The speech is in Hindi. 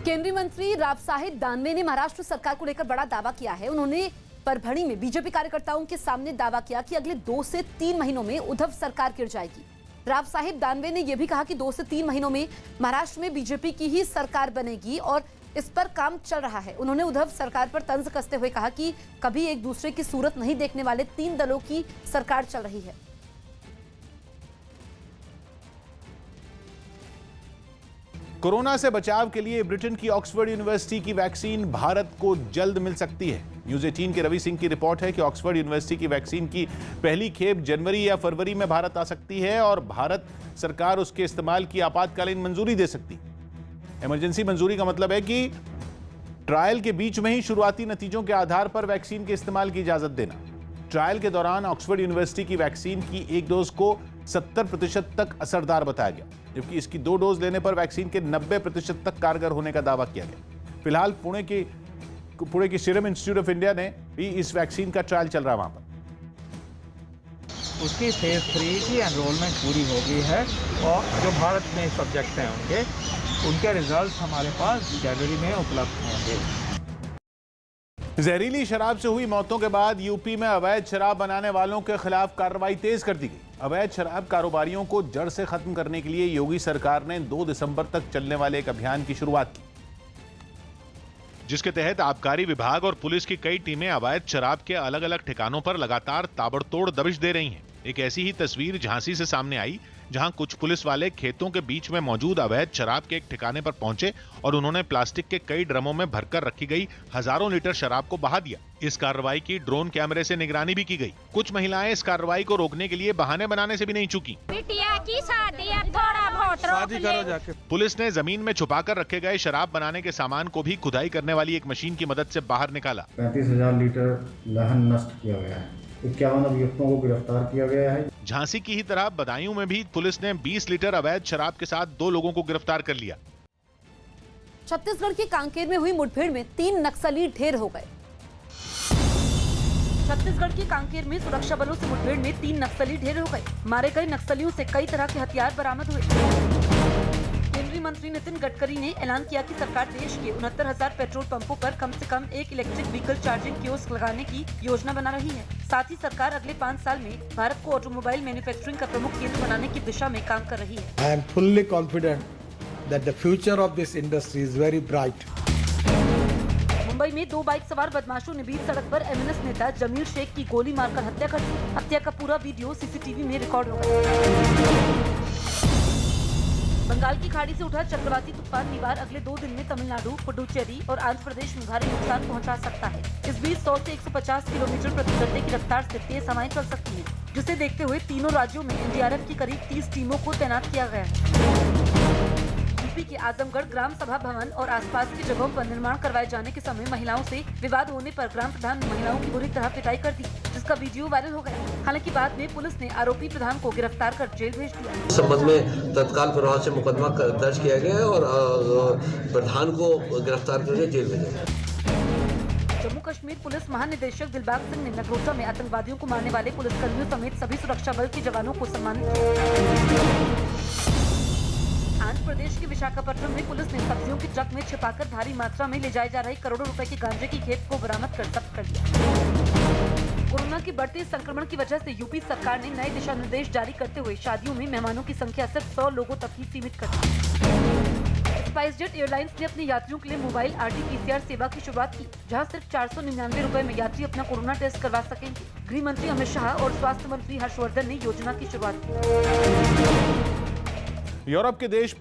केंद्रीय मंत्री रावसाहेब दानवे ने महाराष्ट्र सरकार को लेकर बड़ा दावा किया है। उन्होंने परभणी में बीजेपी कार्यकर्ताओं के सामने दावा किया कि अगले 2 से 3 महीनों में उद्धव सरकार गिर जाएगी। रावसाहेब दानवे ने यह भी कहा कि 2 से 3 महीनों में महाराष्ट्र में बीजेपी की ही सरकार बनेगी और इस पर काम चल रहा है। उन्होंने उद्धव सरकार पर तंज कसते हुए कहा कि कभी एक दूसरे की सूरत नहीं देखने वाले 3 दलों की सरकार चल रही है। कोरोना से बचाव के लिए ब्रिटेन की ऑक्सफोर्ड यूनिवर्सिटी की वैक्सीन भारत को जल्द मिल सकती है। न्यूज़ 18 के रवि सिंह की रिपोर्ट है कि ऑक्सफोर्ड यूनिवर्सिटी की वैक्सीन की पहली खेप जनवरी या फरवरी में भारत आ सकती है और भारत सरकार उसके इस्तेमाल की आपातकालीन मंजूरी दे सकती है। इमरजेंसी मंजूरी का मतलब है कि ट्रायल के बीच में ही शुरुआती नतीजों के आधार पर वैक्सीन के इस्तेमाल की इजाजत देना। ट्रायल के दौरान ऑक्सफोर्ड यूनिवर्सिटी की वैक्सीन की एक डोज को 70% तक असरदार बताया गया, जबकि इसकी 2 डोज लेने पर वैक्सीन के 90% तक कारगर होने का दावा किया गया। फिलहाल पुणे की सीरम इंस्टीट्यूट ऑफ इंडिया ने भी इस वैक्सीन का ट्रायल चल रहा है। वहां पर उसकी फेज 3 की एनरोलमेंट पूरी हो गई है और जो भारत में सब्जेक्ट हैं उनके रिजल्ट्स हमारे पास जनवरी में उपलब्ध होंगे। जहरीली शराब से हुई मौतों के बाद यूपी में अवैध शराब बनाने वालों के खिलाफ कार्रवाई तेज कर दी गई। अवैध शराब कारोबारियों को जड़ से खत्म करने के लिए योगी सरकार ने 2 दिसंबर तक चलने वाले एक अभियान की शुरुआत की, जिसके तहत आबकारी विभाग और पुलिस की कई टीमें अवैध शराब के अलग अलग ठिकानों पर लगातार ताबड़तोड़ दबिश दे रही हैं। एक ऐसी ही तस्वीर झांसी से सामने आई, जहां कुछ पुलिस वाले खेतों के बीच में मौजूद अवैध शराब के एक ठिकाने पर पहुंचे और उन्होंने प्लास्टिक के कई ड्रमों में भरकर रखी गई हजारों लीटर शराब को बहा दिया। इस कार्रवाई की ड्रोन कैमरे से निगरानी भी की गई। कुछ महिलाएं इस कार्रवाई को रोकने के लिए बहाने बनाने से भी नहीं चूकी। बिटिया की शादी अब थोड़ा बहुत रोक ले। जाके पुलिस ने जमीन में छुपाकर रखे गए शराब बनाने के सामान को भी खुदाई करने वाली एक मशीन की मदद से बाहर निकाला। 35,000 लीटर लहन नष्ट किया गया है। 51 अभियुक्तों को गिरफ्तार किया गया है। झांसी की ही तरह बदायूं में भी पुलिस ने 20 लीटर अवैध शराब के साथ 2 लोगों को गिरफ्तार कर लिया। छत्तीसगढ़ के कांकेर में हुई मुठभेड़ में 3 नक्सली ढेर हो गए। छत्तीसगढ़ के कांकेर में सुरक्षा बलों से मुठभेड़ में 3 नक्सली ढेर हो गए। मारे गए नक्सलियों से कई तरह के हथियार बरामद हुए। केंद्रीय मंत्री नितिन गडकरी ने ऐलान किया कि सरकार देश के 69,000 पेट्रोल पंपों पर कम से कम एक इलेक्ट्रिक व्हीकल चार्जिंग कियोस्क लगाने की योजना बना रही है। साथ ही सरकार अगले 5 साल में भारत को ऑटोमोबाइल मैन्युफैक्चरिंग का प्रमुख केंद्र बनाने की दिशा में काम कर रही है। I am fully confident that the future of this industry is very bright. Mumbai में 2 बाइक सवार बदमाशों ने बीच सड़क पर एमएनएस नेता जमील शेख की गोली मारकर हत्या कर दी। हत्या का पूरा वीडियो सीसीटीवी में रिकॉर्ड हो गया। बंगाल की खाड़ी से उठा चक्रवाती तूफान निवार अगले 2 दिन में तमिलनाडु, पुडुचेरी और आंध्र प्रदेश में भारी नुकसान पहुंचा सकता है। इस बीच 100 से 150 किलोमीटर प्रति घंटे की रफ्तार से तेज हवाएं चल सकती हैं, जिसे देखते हुए तीनों राज्यों में एनडीआरएफ की करीब 30 टीमों को तैनात किया गया है। यूपी के आजमगढ़ ग्राम सभा भवन और आसपास की जगहों पर निर्माण करवाए जाने के समय महिलाओं से विवाद होने पर ग्राम प्रधान ने महिलाओं की बुरी तरह पिटाई कर दी, जिसका वीडियो वायरल हो गया। हालांकि बाद में पुलिस ने आरोपी प्रधान को गिरफ्तार कर जेल भेज दिया। इस संबंध में तत्काल प्रभाव से मुकदमा दर्ज किया गया है और प्रधान को गिरफ्तार करके जेल भेजा गया। जम्मू कश्मीर पुलिस महानिदेशक दिलबाग सिंह ने नगरोटा में आतंकवादियों को मारने वाले पुलिसकर्मियों समेत सभी सुरक्षा बल के जवानों को सम्मानित किया। आंध्र प्रदेश के विशाखापट्टनम में पुलिस ने सब्जियों के ट्रक में छिपाकर भारी मात्रा में ले जाए जा रहे करोड़ों रुपए के गांजे की खेप को बरामद कर जब्त कर लिया। कोरोना के बढ़ते संक्रमण की वजह से यूपी सरकार ने नए दिशा निर्देश जारी करते हुए शादियों में मेहमानों की संख्या सिर्फ 100 लोगों तक ही सीमित कर दी। स्पाइसजेट एयरलाइंस ने अपने यात्रियों के लिए मोबाइल RT-PCR सेवा की शुरुआत की, जहां सिर्फ 499 रुपए में यात्री अपना कोरोना टेस्ट करवा सकेंगे। गृह मंत्री अमित शाह और स्वास्थ्य मंत्री हर्षवर्धन ने योजना की शुरुआत की। यूरोप के देश